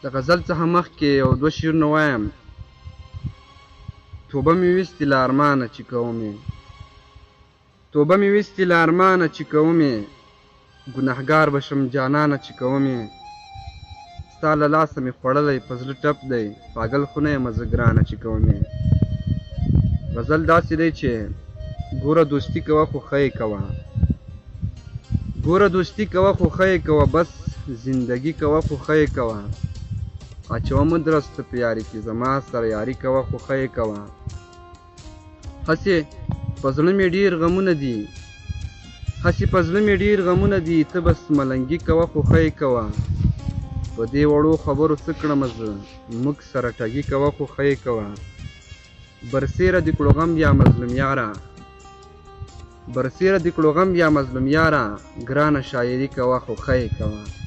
د غزل څخه مخکې یو دوه شعرونه وایم. توبه مې ویستې له ارمانه چې کومې، توبه مې ویستې له ارمانه چې کومې، ګنهګار به شم جانانه چې کومې. ستا له لاسه مې خوړلی په زړه ټپ دی، پاگل خو نه یمه زه ګرانه چې کومې. غزل داسې دی چې ګوره دوستي کوه خو ښه یې کوه، ګوره دوستي کوه خو ښه یې کوه، بس زندگی کوه خو ښه یې کوه. اچوه مه درسته په یاري کې زما سره یاري کوه خو ښه یې کوه. هسې په زړه مې ډېر غمونه دي، هسې په زړه مې ډېر غمونه دي، ته بس ملنګي کوه خو ښه یې کوه. په دې وړو خبرو څه کړمه زه، موږ سره ټګي کوه خو ښه یې کوه. برسېره دې کړو غم یا مظلوم یاره، برسېره دې کړو غم یا مظلوم یاره، ګرانه شاعري کوه خو ښه یې کوه.